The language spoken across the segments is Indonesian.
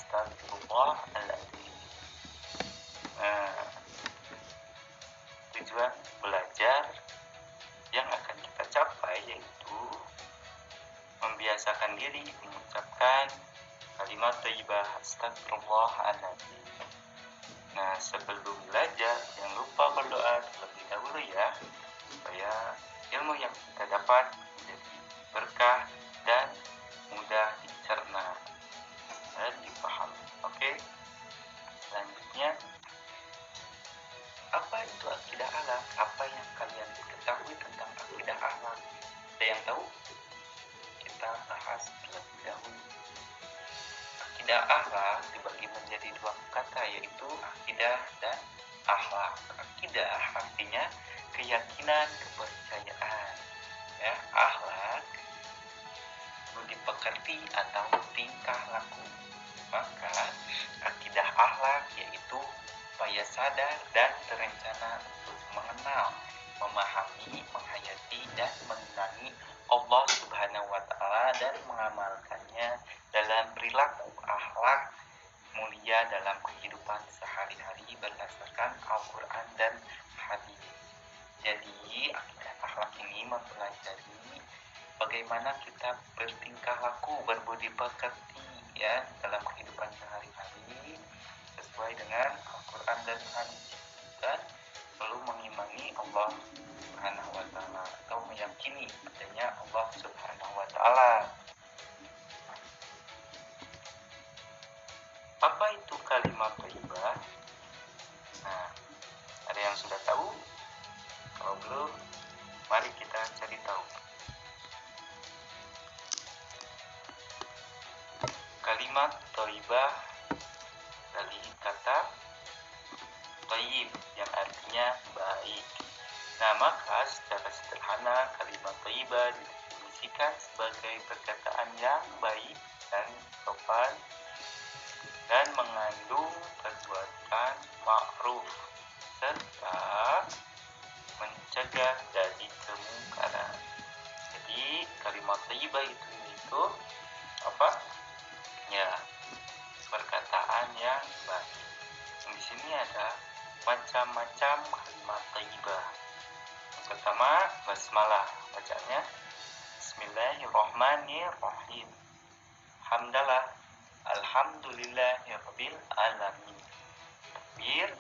Astagfirullahaladzim. Nah, tujuan belajar yang akan kita capai yaitu membiasakan diri mengucapkan kalimat thayyibah astagfirullahaladzim. Nah, sebelum belajar jangan lupa berdoa terlebih dahulu ya, supaya ilmu yang kita dapat menjadi berkah dan mudah dicerna dan dipahami. Oke. Selanjutnya, apa itu akidah akhlak? Apa yang kalian ketahui tentang akidah akhlak? Ada yang tahu? Kita bahas terlebih dahulu. Akidah akhlak dibagi menjadi dua kata, yaitu akidah dan akhlak. Akidah artinya keyakinan, kepercayaan. Ya, akhlak budi pekerti atau tingkah laku. Maka akidah akhlak yaitu upaya sadar dan terencana untuk mengenal, memahami, menghayati dan mengenali Allah Subhanahu wa Ta'ala dan mengamalkannya dalam perilaku akhlak mulia dalam kehidupan sehari-hari berdasarkan Al-Quran dan hadis. Jadi akidah akhlak ini mempelajari bagaimana kita bertingkah laku, berbudi pekerti ya dalam kehidupan sehari-hari sesuai dengan Al-Quran dan hadis, dan perlu mengimani Allah Subhanahu wa Ta'ala atau meyakini adanya Allah Subhanahu wa Ta'ala. Apa itu kalimat thayyibah? Nah, ada yang sudah tahu? Kalau belum, mari kita cari tahu. Kalimat thayyibah dari kata thayyib yang artinya baik. Nah, maka secara sederhana kalimat thayyibah didefinisikan sebagai perkataan yang baik dan sopan dan mengandung perbuatan ma'ruf serta mencegah dari kemungkaran. Jadi kalimat thayyibah itu apa? Ya, perkataan yang baik. Di sini ada macam-macam kalimat thayyibah. Yang pertama, basmalah. Bacanya Bismillahirrahmanirrahim. Hamdalah. Alhamdulillahirabbil alamin. Takbir.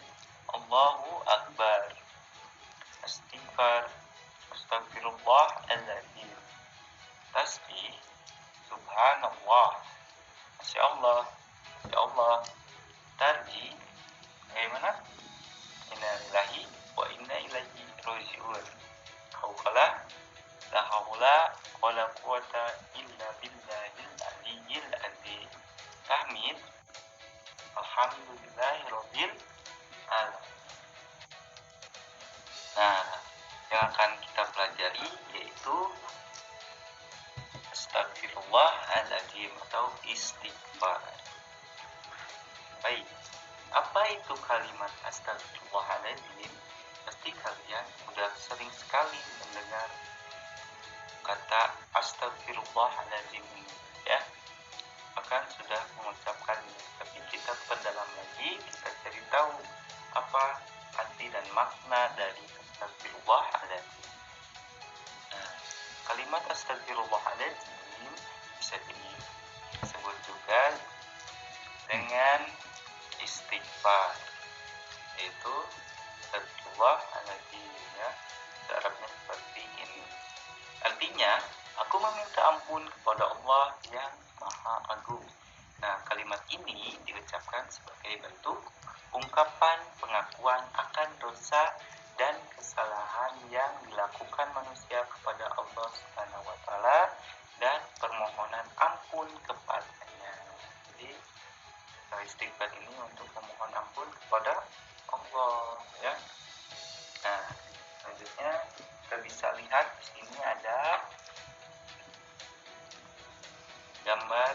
Allahu akbar. Istighfar. Astagfirullahaladzim. Tasbih. Subhanallah. Masya Allah. Ya Allah. Tarji. Bagaimana? Inna lillahi wa inna ilaihi raji'un. Hauqalah. La haula wa la quwata illa billahil aliyyil azim. Tahmid. Alhamdulillahirabbil alamin. Nah, yang akan kita pelajari yaitu Astagfirullahaladzim atau istighfar. Baik, apa itu kalimat Astagfirullahaladzim? Pasti kalian sudah sering sekali mendengar kata Astagfirullahaladzim ini, ya. Bahkan sudah mengucapkannya. Tapi kita perdalam lagi, kita cari tahu apa arti dan makna dari Astagfirullahaladzim. Nah, kalimat Astagfirullahaladzim bisa disebut juga dengan istighfar, yaitu Astagfirullahaladzim, ya. Arabnya seperti ini. Artinya, aku meminta ampun kepada Allah yang Maha Agung. Nah, kalimat ini diucapkan sebagai bentuk ungkapan pengakuan akan dosa dan kesalahan yang dilakukan manusia kepada Allah Subhanahu wa Ta'ala dan permohonan ampun kepadanya. Jadi istighfar ini untuk memohon ampun kepada Allah, ya. Nah, selanjutnya kita bisa lihat di sini ada gambar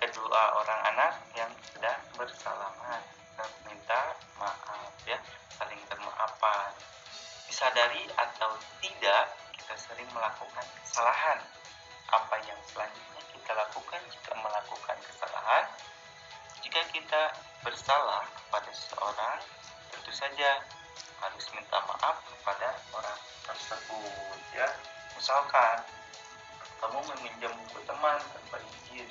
kedua orang anak yang sedang bersalaman dan minta maaf, ya, saling bermaafan. Disadari atau tidak, kita sering melakukan kesalahan. Apa yang selanjutnya kita kita lakukan jika melakukan kesalahan. Jika kita bersalah kepada seseorang, tentu saja harus minta maaf kepada orang tersebut, ya. Misalkan kamu meminjam buku teman tanpa izin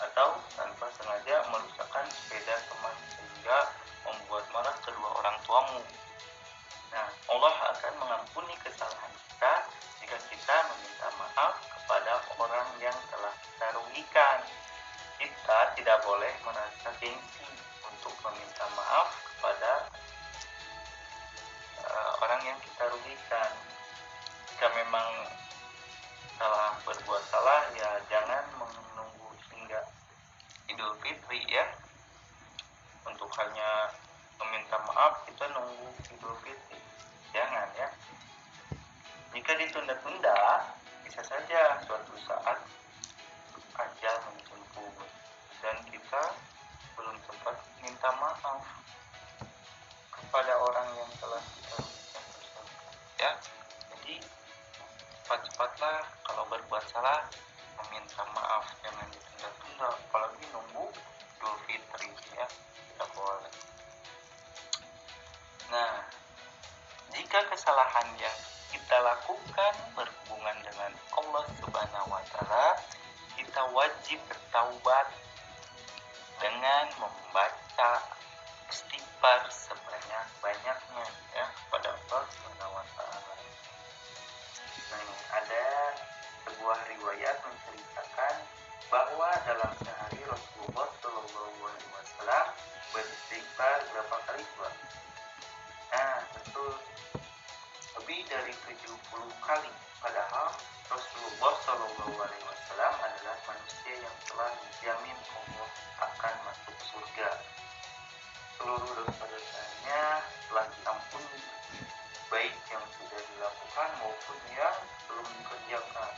atau tanpa sengaja merusakkan sepeda teman sehingga membuat marah kedua orang tuamu. Nah, Allah akan mengampuni kesalahan kita jika kita meminta maaf kepada orang yang telah kita rugikan. Kita tidak boleh merasa gengsi untuk meminta maaf kepada orang yang kita rugikan. Jika memang telah berbuat salah, ya jangan menunggu hingga Idul Fitri, ya. Untuk hanya meminta maaf kita nunggu Idul Fitri, jangan, ya. Jika ditunda-tunda, bisa saja suatu saat ajal menjemput dan kita belum sempat minta maaf kepada orang yang telah kita rugikan tersebut, ya. Jadi cepat-cepatlah kalau berbuat salah meminta maaf, jangan ditunda-tunda, apalagi nunggu Idul Fitri, ya. Tidak boleh. Nah, jika kesalahan yang kita lakukan berhubungan dengan Allah Subhanahu wa Ta'ala, kita wajib bertaubat dengan membaca istighfar sebanyak-banyaknya, ya, kepada Allah Subhanahu wa Ta'ala. Nah, ada sebuah riwayat menceritakan bahwa dalam sehari Rasulullah Shallallahu Alaihi Wasallam beristighfar berapa kali, Pak? Nah, betul, lebih dari 70 kali. Padahal Rasulullah Shallallahu Alaihi Wasallam adalah manusia yang telah dijamin Allah akan masuk surga. Seluruh dosa-dosanya telah diampuni, baik yang sudah dilakukan maupun yang belum dikerjakan.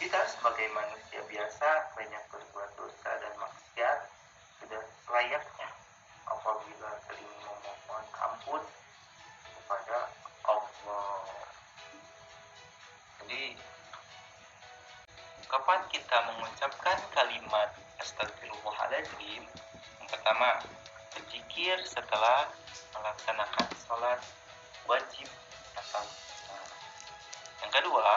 Kita sebagai manusia biasa banyak berbuat dosa dan maksiat, sudah layaknya apabila sering memohon ampun kepada Allah. Jadi, kapan kita mengucapkan kalimat astagfirullahaladzim? Yang pertama, berzikir setelah melaksanakan sholat wajib atau sunnah. Yang kedua,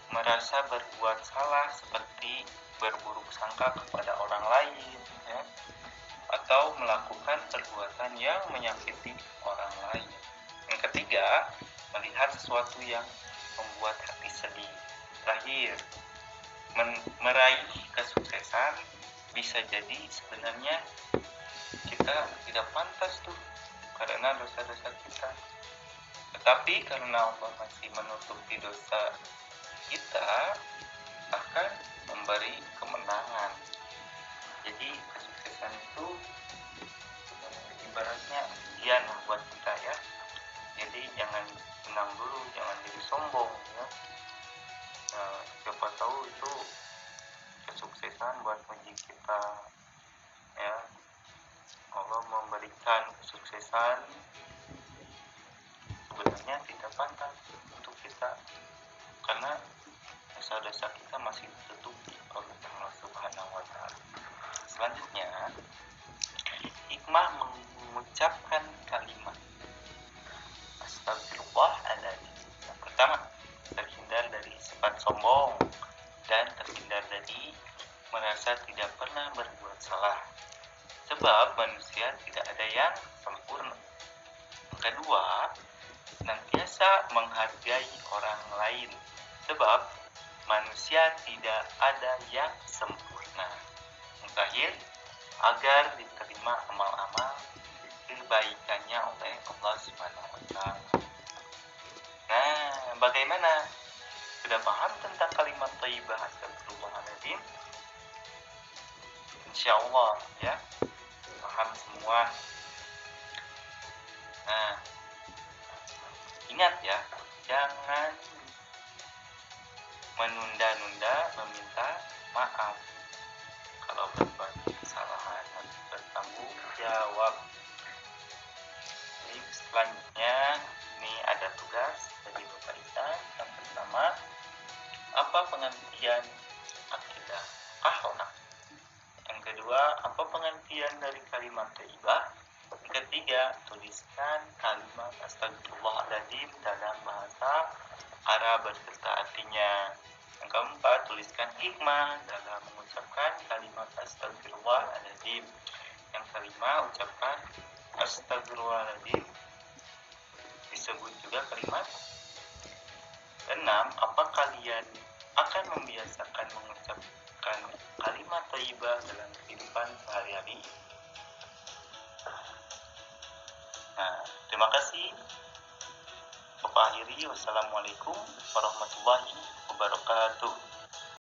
merasa berbuat salah seperti berburuk sangka kepada orang lain, ya, atau melakukan perbuatan yang menyakiti orang lain. Yang ketiga, melihat sesuatu yang membuat hati sedih. Terakhir, meraih kesuksesan bisa jadi sebenarnya kita tidak pantas tuh karena dosa-dosa kita. Tetapi karena Allah masih menutupi dosa kita, akan memberi kemenangan. Jadi kesuksesan itu ibaratnya ujian buat kita, ya. Jadi jangan senang dulu, jangan jadi sombong, ya. Siapa tahu itu kesuksesan buat uji kita, ya. Allah memberikan kesuksesan sebenarnya tidak pantas untuk kita karena dosa-dosa kita masih ditutupi oleh Allah Subhanahu wa Ta'ala. Selanjutnya, hikmah mengucapkan kalimat astagfirullahaladzim. Yang pertama, terhindar dari sifat sombong dan terhindar dari merasa tidak pernah berbuat salah. Sebab manusia tidak ada yang sempurna. Yang kedua, senantiasa menghargai orang lain. Sebab manusia tidak ada yang sempurna. Yang terakhir, agar diterima amal-amal kebaikannya oleh Allah Subhanahu wa Ta'ala. Nah, bagaimana? Sudah paham tentang kalimat thayyibah astagfirullahaladzim? Insyaallah, ya, paham semua. Nah, ingat ya, jangan menunda-nunda meminta maaf. Kalau berbuat kesalahan harus bertanggung jawab. Jadi selanjutnya ini ada tugas dari Bapak Isa. Yang pertama, apa pengertian ibadah akhlak. Yang kedua, apa pengertian dari kalimat thayyibah? Yang ketiga, tuliskan kalimat astagfirullahaladzim dalam bahasa Arab beserta artinya. Yang keempat, tuliskan hikmah dalam mengucapkan kalimat astagfirullahaladzim. Yang kelima, ucapkan astagfirullahaladzim disebut juga kalimat. Enam, apa kalian akan membiasakan mengucapkan kalimat thayyibah dalam kehidupan sehari-hari? Nah, terima kasih. Bapak akhiri, wassalamualaikum warahmatullahi wabarakatuh.